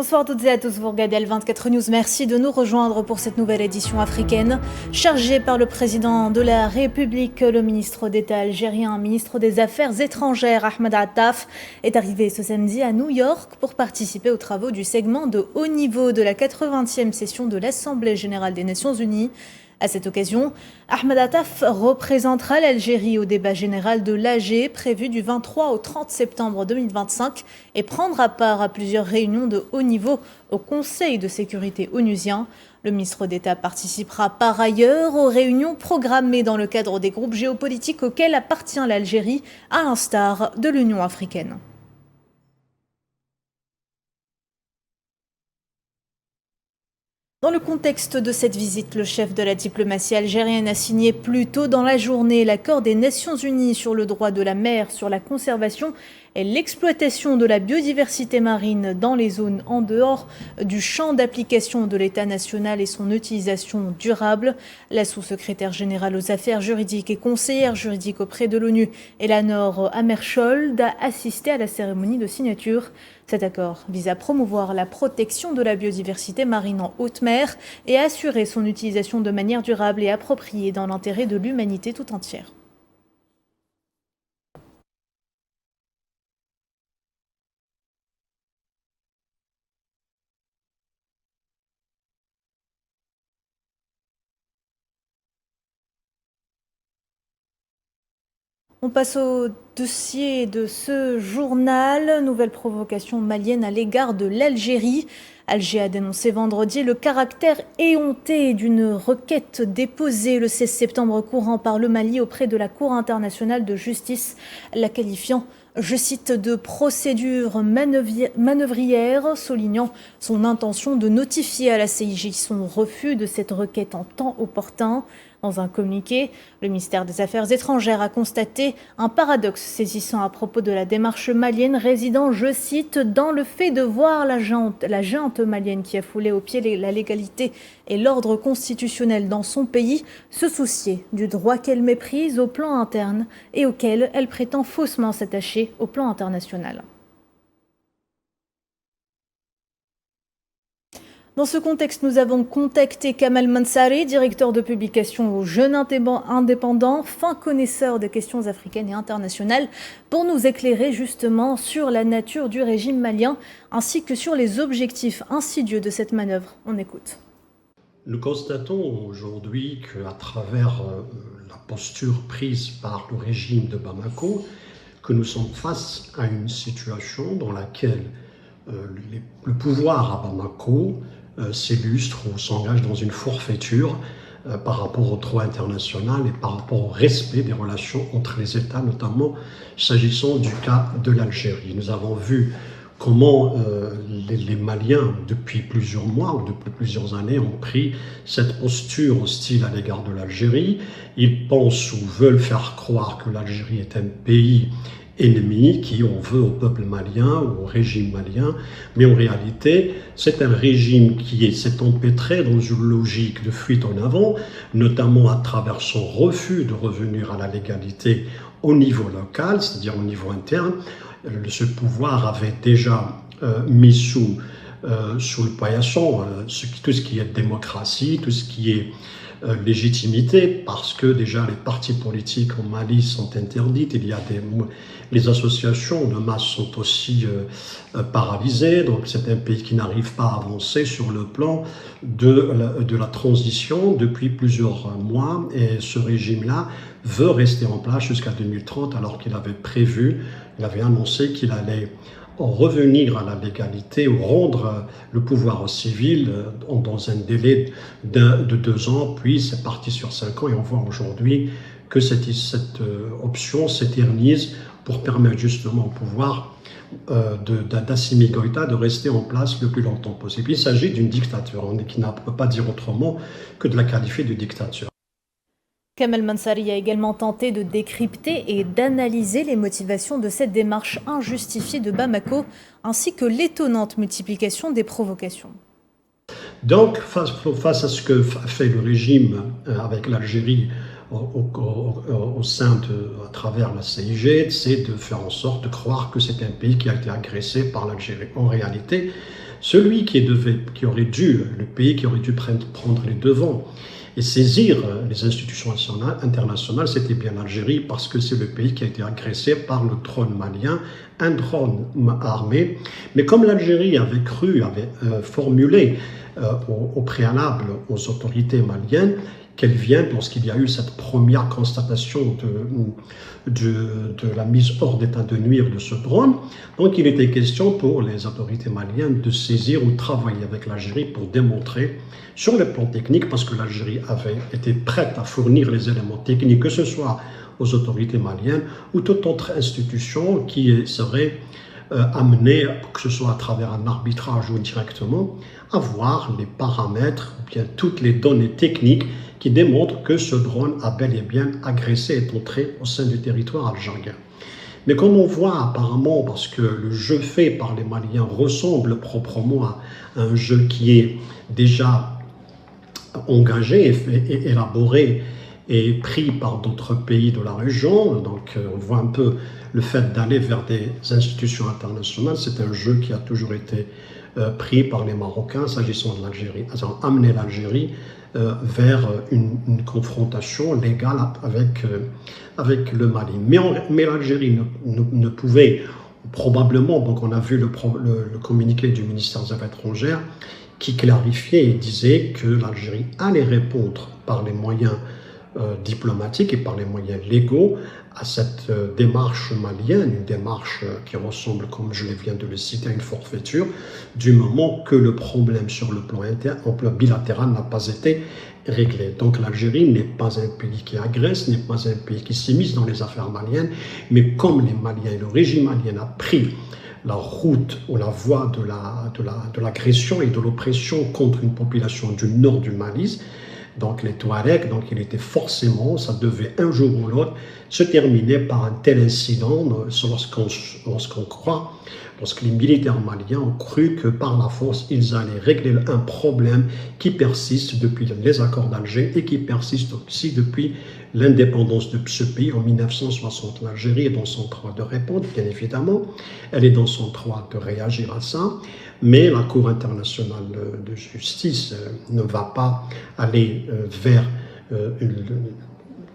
Bonsoir à toutes et à tous, vous regardez L24 News. Merci de nous rejoindre pour cette nouvelle édition africaine. Chargé par le président de la République, le ministre d'État algérien, ministre des Affaires étrangères, Ahmed Attaf, est arrivé ce samedi à New York pour participer aux travaux du segment de haut niveau de la 80e session de l'Assemblée générale des Nations unies. À cette occasion, Ahmed Attaf représentera l'Algérie au débat général de l'AG prévu du 23 au 30 septembre 2025 et prendra part à plusieurs réunions de haut niveau au Conseil de sécurité onusien. Le ministre d'État participera par ailleurs aux réunions programmées dans le cadre des groupes géopolitiques auxquels appartient l'Algérie, à l'instar de l'Union africaine. Dans le contexte de cette visite, le chef de la diplomatie algérienne a signé plus tôt dans la journée l'accord des Nations Unies sur le droit de la mer, sur la conservation et l'exploitation de la biodiversité marine dans les zones en dehors du champ d'application de l'État national et son utilisation durable. La sous-secrétaire générale aux affaires juridiques et conseillère juridique auprès de l'ONU, Eleanor Hammarskjöld, a assisté à la cérémonie de signature. Cet accord vise à promouvoir la protection de la biodiversité marine en haute mer et à assurer son utilisation de manière durable et appropriée dans l'intérêt de l'humanité tout entière. On passe au dossier de ce journal. Nouvelle provocation malienne à l'égard de l'Algérie. Alger a dénoncé vendredi le caractère éhonté d'une requête déposée le 16 septembre courant par le Mali auprès de la Cour internationale de justice, la qualifiant, je cite, de procédure manœuvrière, soulignant son intention de notifier à la CIJ son refus de cette requête en temps opportun. Dans un communiqué, le ministère des Affaires étrangères a constaté un paradoxe saisissant à propos de la démarche malienne résidant, je cite, dans le fait de voir la junte malienne qui a foulé aux pieds la légalité et l'ordre constitutionnel dans son pays se soucier du droit qu'elle méprise au plan interne et auquel elle prétend faussement s'attacher au plan international. Dans ce contexte, nous avons contacté Kamal Mansari, directeur de publication au Jeune Indépendant, fin connaisseur des questions africaines et internationales, pour nous éclairer justement sur la nature du régime malien ainsi que sur les objectifs insidieux de cette manœuvre. On écoute. Nous constatons aujourd'hui qu'à travers la posture prise par le régime de Bamako, que nous sommes face à une situation dans laquelle le pouvoir à Bamako s'illustre ou s'engage dans une forfaiture par rapport au droit international et par rapport au respect des relations entre les États, notamment s'agissant du cas de l'Algérie. Nous avons vu comment les Maliens, depuis plusieurs mois ou depuis plusieurs années, ont pris cette posture hostile à l'égard de l'Algérie. Ils pensent ou veulent faire croire que l'Algérie est un pays ennemi, qui on veut au peuple malien ou au régime malien, mais en réalité c'est un régime qui s'est empêtré dans une logique de fuite en avant, notamment à travers son refus de revenir à la légalité au niveau local, c'est-à-dire au niveau interne. Ce pouvoir avait déjà mis sous le paillasson tout ce qui est démocratie, tout ce qui est légitimité, parce que déjà les partis politiques en Mali sont interdites, les associations de masse sont aussi paralysées, donc c'est un pays qui n'arrive pas à avancer sur le plan de la transition depuis plusieurs mois, et ce régime-là veut rester en place jusqu'à 2030 alors qu'il avait il avait annoncé qu'il allait revenir à la légalité ou rendre le pouvoir au civil dans un délai de 2 ans, puis c'est parti sur 5 ans, et on voit aujourd'hui que cette option s'éternise pour permettre justement au pouvoir d'Assimi Goïta de rester en place le plus longtemps possible. Il s'agit d'une dictature, qui ne peut pas dire autrement que de la qualifier de dictature. Kamal Mansari a également tenté de décrypter et d'analyser les motivations de cette démarche injustifiée de Bamako, ainsi que l'étonnante multiplication des provocations. Donc, face à ce que fait le régime avec l'Algérie au sein à travers la CIG, c'est de faire en sorte de croire que c'est un pays qui a été agressé par l'Algérie. En réalité, Celui le pays qui aurait dû prendre les devants et saisir les institutions internationales, c'était bien l'Algérie, parce que c'est le pays qui a été agressé par le drone malien, un drone armé. Mais comme l'Algérie avait formulé au préalable aux autorités maliennes qu'elle vienne, lorsqu'il y a eu cette première constatation de la mise hors d'état de nuire de ce drone. Donc il était question pour les autorités maliennes de saisir ou travailler avec l'Algérie pour démontrer sur le plan technique, parce que l'Algérie avait été prête à fournir les éléments techniques, que ce soit aux autorités maliennes ou toute autre institution qui serait amenée, que ce soit à travers un arbitrage ou directement, à voir les paramètres, ou bien toutes les données techniques qui démontrent que ce drone a bel et bien agressé et est entré au sein du territoire algérien. Mais comme on voit apparemment, parce que le jeu fait par les Maliens ressemble proprement à un jeu qui est déjà engagé et élaboré et pris par d'autres pays de la région, donc on voit un peu le fait d'aller vers des institutions internationales, c'est un jeu qui a toujours été pris par les Marocains s'agissant de l'Algérie, c'est-à-dire amener l'Algérie vers une confrontation légale avec le Mali. Mais l'Algérie ne pouvait probablement, donc on a vu le communiqué du ministère des Affaires étrangères qui clarifiait et disait que l'Algérie allait répondre par les moyens diplomatiques et par les moyens légaux à cette démarche malienne, une démarche qui ressemble, comme je viens de le citer, à une forfaiture, du moment que le problème sur le plan bilatéral n'a pas été réglé. Donc l'Algérie n'est pas un pays qui agresse, n'est pas un pays qui s'immisce dans les affaires maliennes, mais comme les Maliens et le régime malien a pris la route ou la voie de l'agression et de l'oppression contre une population du nord du Mali, donc les Touaregs, donc il était forcément, ça devait un jour ou l'autre se terminer par un tel incident lorsque les militaires maliens ont cru que par la force ils allaient régler un problème qui persiste depuis les accords d'Alger et qui persiste aussi depuis l'indépendance de ce pays en 1960. L'Algérie est dans son droit de répondre, bien évidemment, elle est dans son droit de réagir à ça, mais la Cour internationale de justice ne va pas aller vers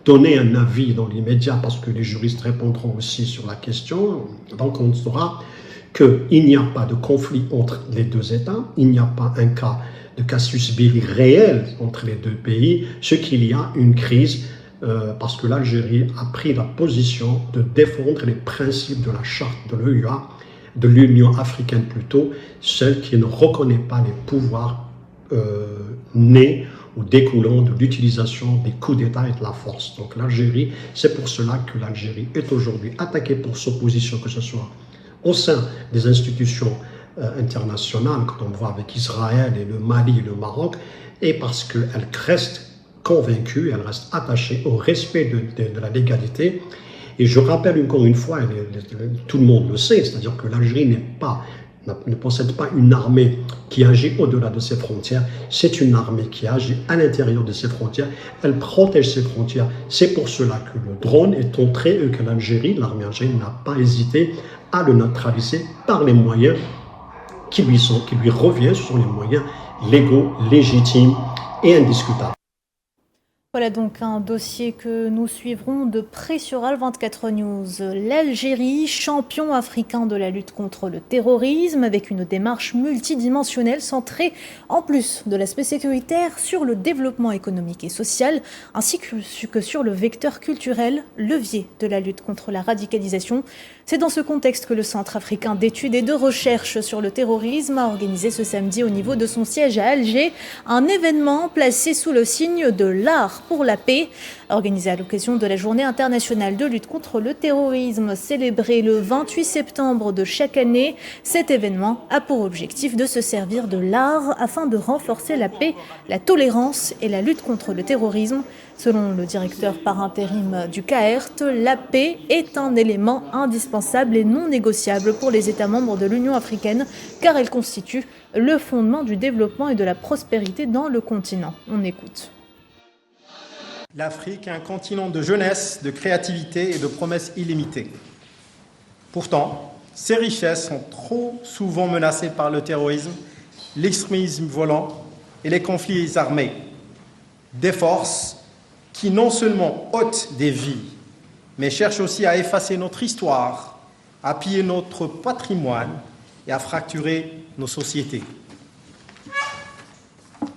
donner un avis dans l'immédiat, parce que les juristes répondront aussi sur la question. Donc on saura qu'il n'y a pas de conflit entre les deux États, il n'y a pas un cas de casus belli réel entre les deux pays, ce qu'il y a une crise parce que l'Algérie a pris la position de défendre les principes de la charte de l'UA, de l'Union africaine plutôt, celle qui ne reconnaît pas les pouvoirs nés ou découlant de l'utilisation des coups d'État et de la force. Donc l'Algérie, c'est pour cela que l'Algérie est aujourd'hui attaquée pour sa position, que ce soit au sein des institutions internationales, comme on voit avec Israël et le Mali et le Maroc, et parce qu'elle reste convaincue, elle reste attachée au respect de la légalité. Et je rappelle encore une fois, tout le monde le sait, c'est-à-dire que l'Algérie ne possède pas une armée qui agit au-delà de ses frontières, c'est une armée qui agit à l'intérieur de ses frontières, elle protège ses frontières. C'est pour cela que le drone est entré et que l'armée algérienne n'a pas hésité à le neutraliser par les moyens qui lui reviennent, ce sont les moyens légaux, légitimes et indiscutables. Voilà donc un dossier que nous suivrons de près sur Al24 News. L'Algérie, champion africain de la lutte contre le terrorisme, avec une démarche multidimensionnelle centrée, en plus de l'aspect sécuritaire, sur le développement économique et social, ainsi que sur le vecteur culturel, levier de la lutte contre la radicalisation. C'est dans ce contexte que le Centre africain d'études et de recherche sur le terrorisme a organisé ce samedi au niveau de son siège à Alger un événement placé sous le signe de l'art pour la paix, organisé à l'occasion de la Journée internationale de lutte contre le terrorisme célébrée le 28 septembre de chaque année. Cet événement a pour objectif de se servir de l'art afin de renforcer la paix, la tolérance et la lutte contre le terrorisme. Selon le directeur par intérim du CAERT, la paix est un élément indispensable et non négociable pour les États membres de l'Union africaine, car elle constitue le fondement du développement et de la prospérité dans le continent. On écoute. L'Afrique est un continent de jeunesse, de créativité et de promesses illimitées. Pourtant, ses richesses sont trop souvent menacées par le terrorisme l'extrémisme violent et les conflits armés. Des forces qui non seulement ôtent des vies, mais cherchent aussi à effacer notre histoire, à piller notre patrimoine et à fracturer nos sociétés.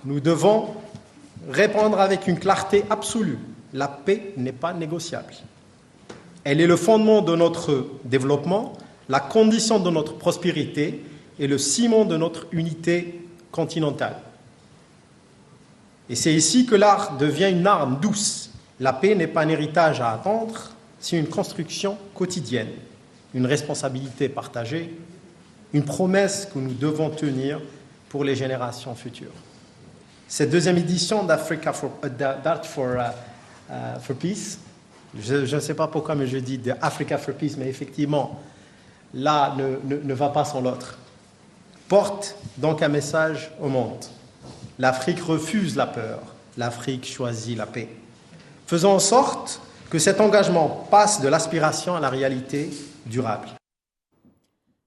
Nous devons répondre avec une clarté absolue. La paix n'est pas négociable. Elle est le fondement de notre développement, la condition de notre prospérité et le ciment de notre unité continentale. Et c'est ici que l'art devient une arme douce. La paix n'est pas un héritage à attendre, c'est une construction quotidienne, une responsabilité partagée, une promesse que nous devons tenir pour les générations futures. Cette deuxième édition d'Art for Peace, je ne sais pas pourquoi, mais je dis de Africa for Peace, mais effectivement, là ne va pas sans l'autre, porte donc un message au monde. L'Afrique refuse la peur, l'Afrique choisit la paix. Faisons en sorte que cet engagement passe de l'aspiration à la réalité durable.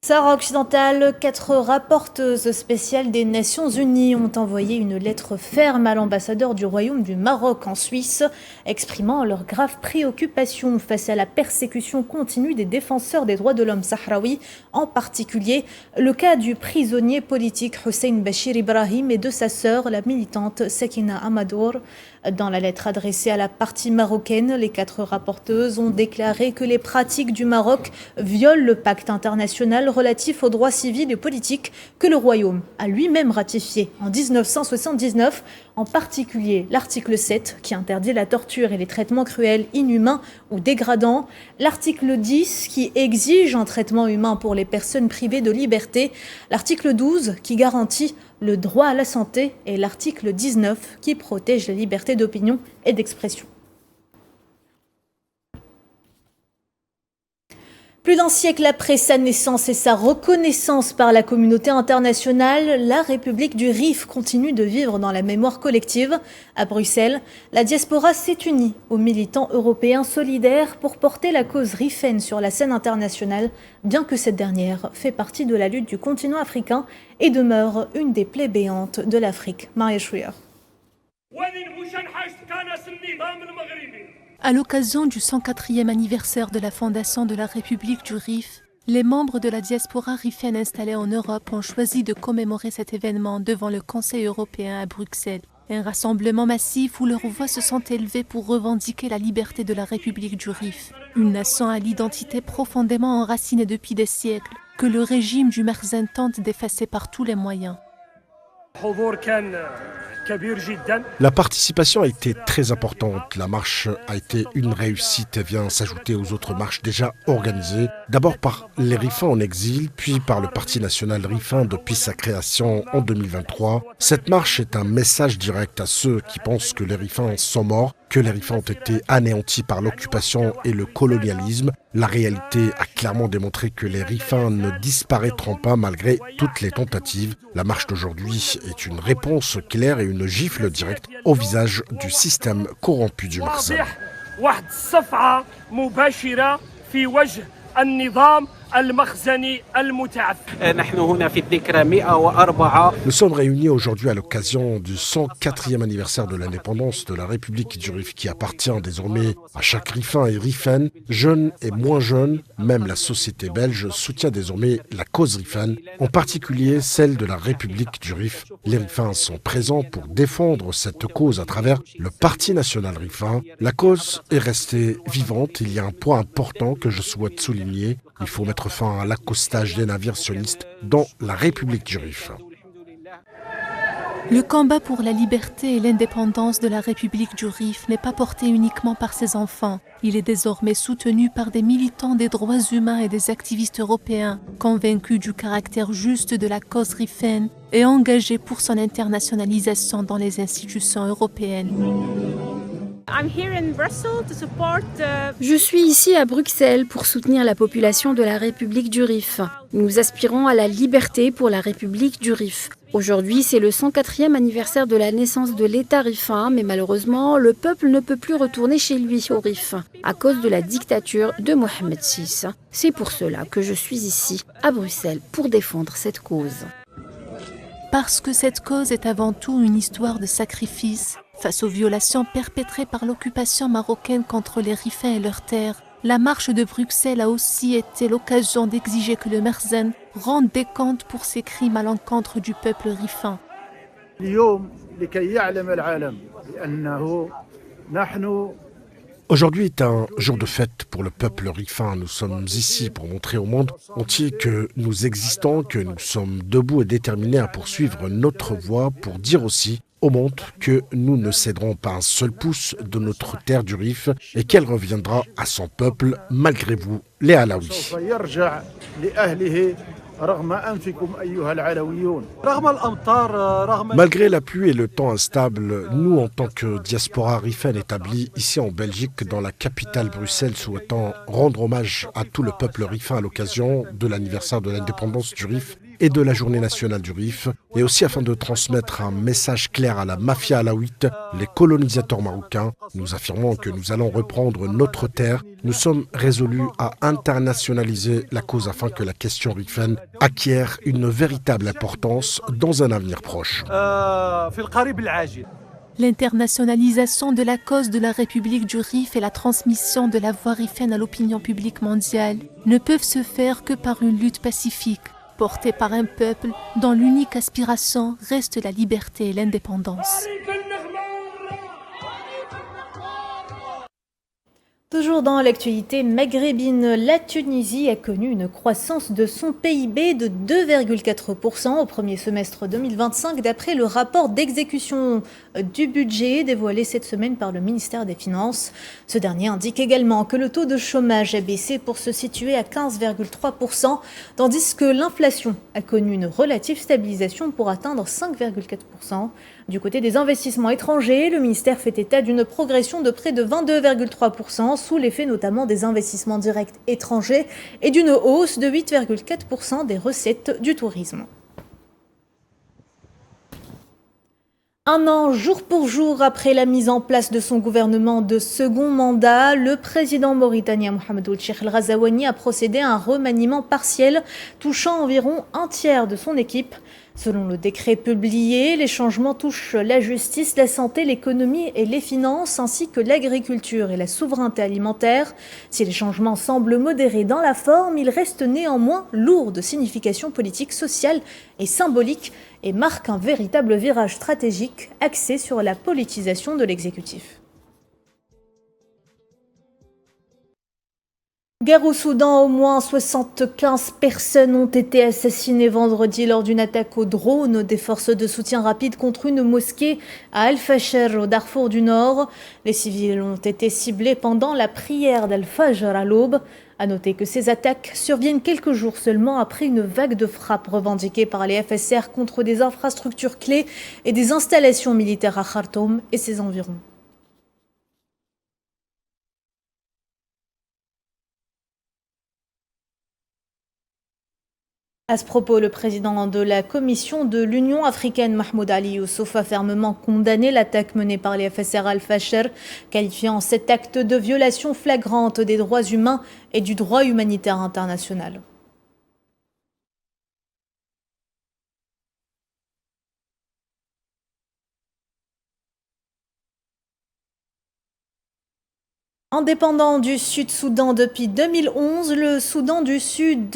Sahara occidentale, 4 rapporteuses spéciales des Nations Unies ont envoyé une lettre ferme à l'ambassadeur du Royaume du Maroc en Suisse, exprimant leur grave préoccupation face à la persécution continue des défenseurs des droits de l'homme sahraouis, en particulier le cas du prisonnier politique Hussein Bachir Ibrahim et de sa sœur, la militante Sakina Amadour. Dans la lettre adressée à la partie marocaine, les 4 rapporteuses ont déclaré que les pratiques du Maroc violent le pacte international relatif aux droits civils et politiques que le Royaume a lui-même ratifié en 1979, en particulier l'article 7 qui interdit la torture et les traitements cruels, inhumains ou dégradants, l'article 10 qui exige un traitement humain pour les personnes privées de liberté, l'article 12 qui garantit le droit à la santé et l'article 19 qui protège la liberté d'opinion et d'expression. Plus d'un siècle après sa naissance et sa reconnaissance par la communauté internationale, la République du Rif continue de vivre dans la mémoire collective. À Bruxelles, la diaspora s'est unie aux militants européens solidaires pour porter la cause rifaine sur la scène internationale, bien que cette dernière fait partie de la lutte du continent africain et demeure une des plaies béantes de l'Afrique. Maria Schreier. À l'occasion du 104e anniversaire de la fondation de la République du Rif, les membres de la diaspora rifaine installés en Europe ont choisi de commémorer cet événement devant le Conseil européen à Bruxelles. Un rassemblement massif où leurs voix se sont élevées pour revendiquer la liberté de la République du Rif, une nation à l'identité profondément enracinée depuis des siècles, que le régime du Merzen tente d'effacer par tous les moyens. La participation a été très importante. La marche a été une réussite et vient s'ajouter aux autres marches déjà organisées, d'abord par les Rifins en exil, puis par le Parti national Rifin depuis sa création en 2023. Cette marche est un message direct à ceux qui pensent que les Rifins sont morts, que les Rifins ont été anéantis par l'occupation et le colonialisme. La réalité a clairement démontré que les Rifins ne disparaîtront pas malgré toutes les tentatives. La marche d'aujourd'hui est une réponse claire et une gifle directe au visage du système corrompu du Merzen. Nous sommes réunis aujourd'hui à l'occasion du 104e anniversaire de l'indépendance de la République du Rif qui appartient désormais à chaque Rifin et Rifaine, jeunes et moins jeunes. Même la société belge soutient désormais la cause rifaine, en particulier celle de la République du Rif. Les Rifins sont présents pour défendre cette cause à travers le Parti national Rifin. La cause est restée vivante. Il y a un point important que je souhaite souligner. Il faut mettre fin à l'accostage des navires sionistes dans la République du Rif. Le combat pour la liberté et l'indépendance de la République du Rif n'est pas porté uniquement par ses enfants. Il est désormais soutenu par des militants des droits humains et des activistes européens, convaincus du caractère juste de la cause rifaine et engagés pour son internationalisation dans les institutions européennes. Je suis ici à Bruxelles pour soutenir la population de la République du Rif. Nous aspirons à la liberté pour la République du Rif. Aujourd'hui, c'est le 104e anniversaire de la naissance de l'État rifin, mais malheureusement, le peuple ne peut plus retourner chez lui au Rif à cause de la dictature de Mohamed VI. C'est pour cela que je suis ici, à Bruxelles, pour défendre cette cause. parce que cette cause est avant tout une histoire de sacrifice. Face aux violations perpétrées par l'occupation marocaine contre les Rifins et leurs terres, la marche de Bruxelles a aussi été l'occasion d'exiger que le Merzen rende des comptes pour ses crimes à l'encontre du peuple Rifin. Aujourd'hui est un jour de fête pour le peuple rifin. Nous sommes ici pour montrer au monde entier que nous existons, que nous sommes debout et déterminés à poursuivre notre voie, pour dire aussi au monde que nous ne céderons pas un seul pouce de notre terre du Rif et qu'elle reviendra à son peuple malgré vous, les Alaouis. Malgré la pluie et le temps instable, nous, en tant que diaspora rifaine établie ici en Belgique, dans la capitale Bruxelles, souhaitons rendre hommage à tout le peuple rifin à l'occasion de l'anniversaire de l'indépendance du Rif et de la journée nationale du Rif, et aussi afin de transmettre un message clair à la mafia alaouite, les colonisateurs marocains. Nous affirmons que nous allons reprendre notre terre. Nous sommes résolus à internationaliser la cause afin que la question rifaine acquiert une véritable importance dans un avenir proche. L'internationalisation de la cause de la République du Rif et la transmission de la voix rifaine à l'opinion publique mondiale ne peuvent se faire que par une lutte pacifique, portée par un peuple dont l'unique aspiration reste la liberté et l'indépendance. Toujours dans l'actualité maghrébine, la Tunisie a connu une croissance de son PIB de 2,4% au premier semestre 2025 d'après le rapport d'exécution du budget dévoilé cette semaine par le ministère des Finances. Ce dernier indique également que le taux de chômage a baissé pour se situer à 15,3%, tandis que l'inflation a connu une relative stabilisation pour atteindre 5,4%. Du côté des investissements étrangers, le ministère fait état d'une progression de près de 22,3%, sous l'effet notamment des investissements directs étrangers et d'une hausse de 8,4% des recettes du tourisme. Un an, jour pour jour, après la mise en place de son gouvernement de second mandat, le président mauritanien Mohamed Ould Cheikh El Ghazouani a procédé à un remaniement partiel touchant environ un tiers de son équipe. Selon le décret publié, les changements touchent la justice, la santé, l'économie et les finances, ainsi que l'agriculture et la souveraineté alimentaire. Si les changements semblent modérés dans la forme, ils restent néanmoins lourds de signification politique, sociale et symbolique et marquent un véritable virage stratégique axé sur la politisation de l'exécutif. Guerre au Soudan, au moins 75 personnes ont été assassinées vendredi lors d'une attaque au drone des forces de soutien rapide contre une mosquée à Al-Fasher, au Darfour du Nord. Les civils ont été ciblés pendant la prière d'Al-Fajr à l'aube. À noter que ces attaques surviennent quelques jours seulement après une vague de frappes revendiquées par les FSR contre des infrastructures clés et des installations militaires à Khartoum et ses environs. À ce propos, le président de la Commission de l'Union africaine, Mahmoud Ali Youssouf, a fermement condamné l'attaque menée par les FSR Al-Fasher, qualifiant cet acte de violation flagrante des droits humains et du droit humanitaire international. Indépendant du Sud-Soudan depuis 2011, le Soudan du Sud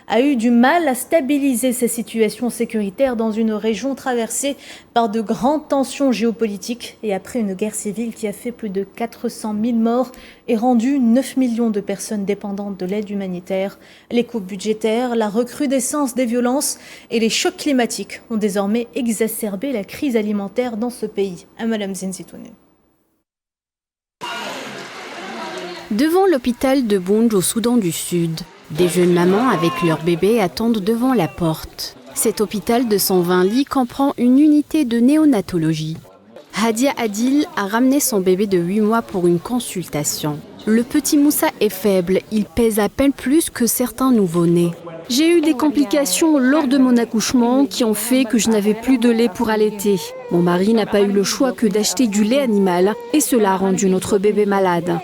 a eu du mal à stabiliser sa situation sécuritaire dans une région traversée par de grandes tensions géopolitiques et après une guerre civile qui a fait plus de 400 000 morts et rendu 9 millions de personnes dépendantes de l'aide humanitaire. Les coupes budgétaires, la recrudescence des violences et les chocs climatiques ont désormais exacerbé la crise alimentaire dans ce pays. Madame Zenzitoune. Devant l'hôpital de Bounj au Soudan du Sud, des jeunes mamans avec leurs bébés attendent devant la porte. Cet hôpital de 120 lits comprend une unité de néonatologie. Hadia Adil a ramené son bébé de 8 mois pour une consultation. Le petit Moussa est faible, il pèse à peine plus que certains nouveau-nés. J'ai eu des complications lors de mon accouchement qui ont fait que je n'avais plus de lait pour allaiter. Mon mari n'a pas eu le choix que d'acheter du lait animal et cela a rendu notre bébé malade.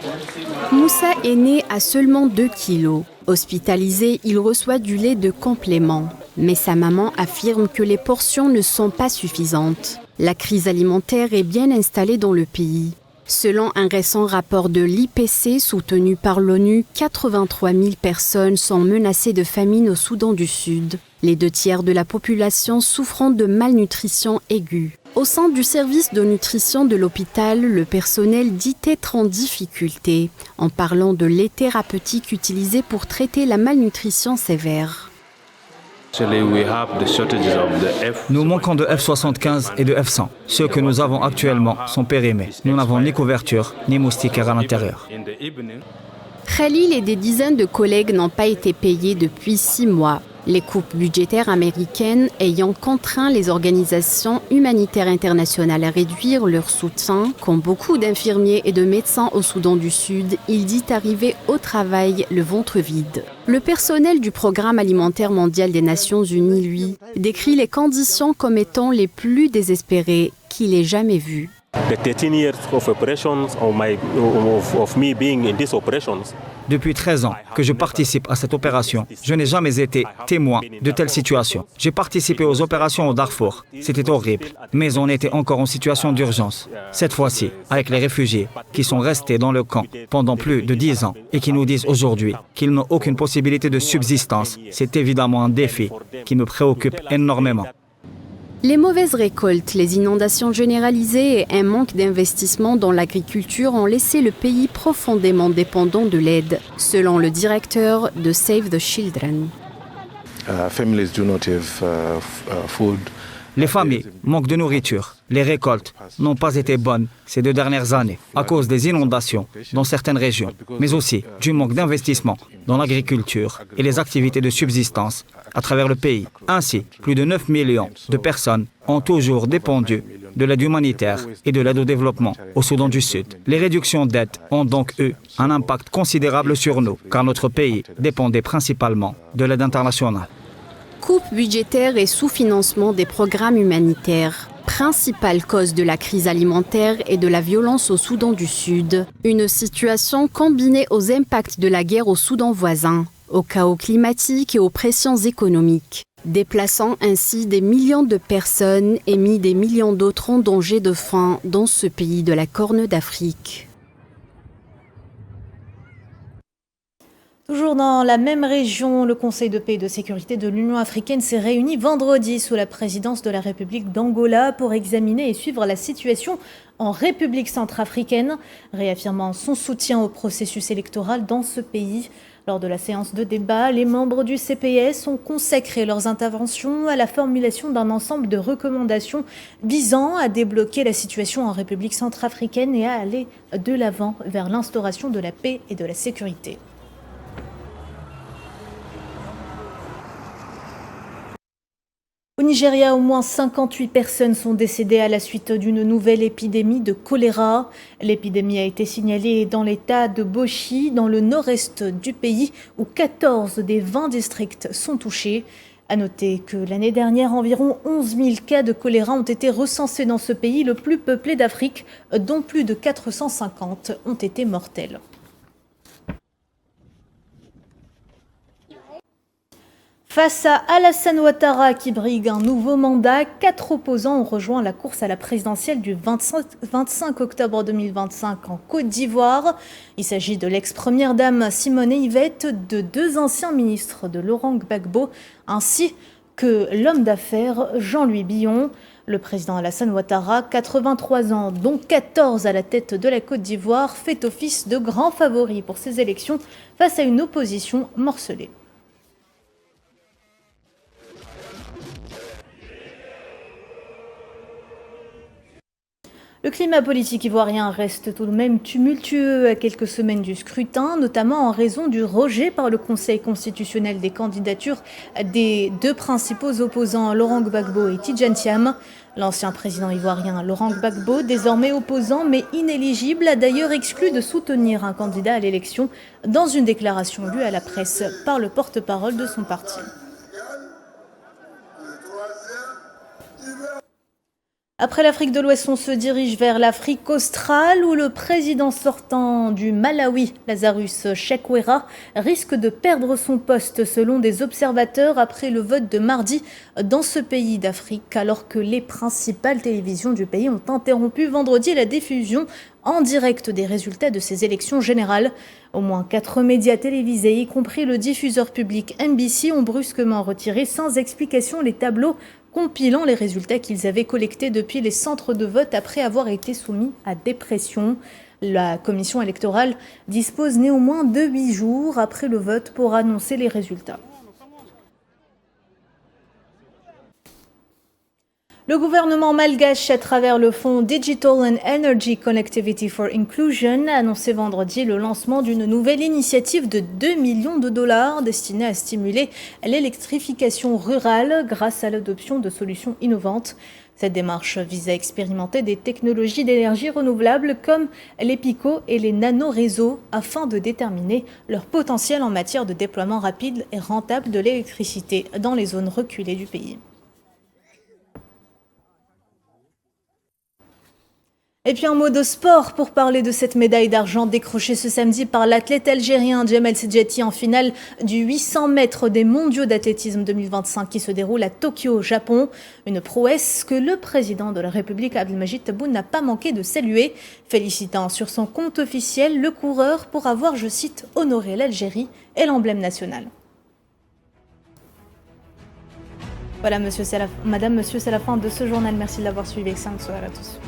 Moussa est né à seulement 2 kilos. Hospitalisé, il reçoit du lait de complément. Mais sa maman affirme que les portions ne sont pas suffisantes. La crise alimentaire est bien installée dans le pays. Selon un récent rapport de l'IPC soutenu par l'ONU, 83 000 personnes sont menacées de famine au Soudan du Sud. Les 2/3 de la population souffrant de malnutrition aiguë. Au sein du service de nutrition de l'hôpital, le personnel dit être en difficulté, en parlant de lait thérapeutique utilisé pour traiter la malnutrition sévère. Nous manquons de F-75 et de F-100. Ceux que nous avons actuellement sont périmés. Nous n'avons ni couverture, ni moustiquaires à l'intérieur. Khalil et des dizaines de collègues n'ont pas été payés depuis 6 mois. Les coupes budgétaires américaines ayant contraint les organisations humanitaires internationales à réduire leur soutien, comme beaucoup d'infirmiers et de médecins au Soudan du Sud, il dit arriver au travail le ventre vide. Le personnel du Programme alimentaire mondial des Nations Unies, lui, décrit les conditions comme étant les plus désespérées qu'il ait jamais vues. Depuis 13 ans que je participe à cette opération, je n'ai jamais été témoin de telle situation. J'ai participé aux opérations au Darfour. C'était horrible, mais on était encore en situation d'urgence. Cette fois-ci, avec les réfugiés qui sont restés dans le camp pendant plus de 10 ans et qui nous disent aujourd'hui qu'ils n'ont aucune possibilité de subsistance, c'est évidemment un défi qui me préoccupe énormément. Les mauvaises récoltes, les inondations généralisées et un manque d'investissement dans l'agriculture ont laissé le pays profondément dépendant de l'aide, selon le directeur de Save the Children. Les familles manquent de nourriture. Les récoltes n'ont pas été bonnes ces 2 dernières années à cause des inondations dans certaines régions, mais aussi du manque d'investissement dans l'agriculture et les activités de subsistance à travers le pays. Ainsi, plus de 9 millions de personnes ont toujours dépendu de l'aide humanitaire et de l'aide au développement au Soudan du Sud. Les réductions d'aide ont donc eu un impact considérable sur nous, car notre pays dépendait principalement de l'aide internationale. Coupe budgétaire et sous-financement des programmes humanitaires. Principale cause de la crise alimentaire et de la violence au Soudan du Sud. Une situation combinée aux impacts de la guerre au Soudan voisin, au chaos climatique et aux pressions économiques, déplaçant ainsi des millions de personnes et mis des millions d'autres en danger de faim dans ce pays de la Corne d'Afrique. Toujours dans la même région, le Conseil de paix et de sécurité de l'Union africaine s'est réuni vendredi sous la présidence de la République d'Angola pour examiner et suivre la situation en République centrafricaine, réaffirmant son soutien au processus électoral dans ce pays. Lors de la séance de débat, les membres du CPS ont consacré leurs interventions à la formulation d'un ensemble de recommandations visant à débloquer la situation en République centrafricaine et à aller de l'avant vers l'instauration de la paix et de la sécurité. Au Nigeria, au moins 58 personnes sont décédées à la suite d'une nouvelle épidémie de choléra. L'épidémie a été signalée dans l'état de Bauchi, dans le nord-est du pays, où 14 des 20 districts sont touchés. À noter que l'année dernière, environ 11 000 cas de choléra ont été recensés dans ce pays, le plus peuplé d'Afrique, dont plus de 450 ont été mortels. Face à Alassane Ouattara qui brigue un nouveau mandat, 4 opposants ont rejoint la course à la présidentielle du 25 octobre 2025 en Côte d'Ivoire. Il s'agit de l'ex-première dame Simonet Yvette, de 2 anciens ministres de Laurent Gbagbo, ainsi que l'homme d'affaires Jean-Louis Billon. Le président Alassane Ouattara, 83 ans, dont 14 à la tête de la Côte d'Ivoire, fait office de grand favori pour ces élections face à une opposition morcelée. Le climat politique ivoirien reste tout de même tumultueux à quelques semaines du scrutin, notamment en raison du rejet par le Conseil constitutionnel des candidatures des 2 principaux opposants, Laurent Gbagbo et Tidjane Thiam. L'ancien président ivoirien Laurent Gbagbo, désormais opposant mais inéligible, a d'ailleurs exclu de soutenir un candidat à l'élection dans une déclaration lue à la presse par le porte-parole de son parti. Après l'Afrique de l'Ouest, on se dirige vers l'Afrique australe où le président sortant du Malawi, Lazarus Chakwera, risque de perdre son poste selon des observateurs après le vote de mardi dans ce pays d'Afrique, alors que les principales télévisions du pays ont interrompu vendredi la diffusion en direct des résultats de ces élections générales. Au moins 4 médias télévisés, y compris le diffuseur public NBC, ont brusquement retiré sans explication les tableaux compilant les résultats qu'ils avaient collectés depuis les centres de vote après avoir été soumis à des pressions. La commission électorale dispose néanmoins de 8 jours après le vote pour annoncer les résultats. Le gouvernement malgache, à travers le fonds Digital and Energy Connectivity for Inclusion, a annoncé vendredi le lancement d'une nouvelle initiative de 2 millions de dollars destinée à stimuler l'électrification rurale grâce à l'adoption de solutions innovantes. Cette démarche vise à expérimenter des technologies d'énergie renouvelable comme les picots et les nanoréseaux afin de déterminer leur potentiel en matière de déploiement rapide et rentable de l'électricité dans les zones reculées du pays. Et puis un mot de sport pour parler de cette médaille d'argent décrochée ce samedi par l'athlète algérien Djamel Sedjati en finale du 800 mètres des mondiaux d'athlétisme 2025 qui se déroule à Tokyo, au Japon. Une prouesse que le président de la République Abdelmajid Tebboune n'a pas manqué de saluer, félicitant sur son compte officiel le coureur pour avoir, je cite, honoré l'Algérie et l'emblème national. Voilà, madame, monsieur, c'est la fin de ce journal. Merci de l'avoir suivi. Excellente soirée à tous.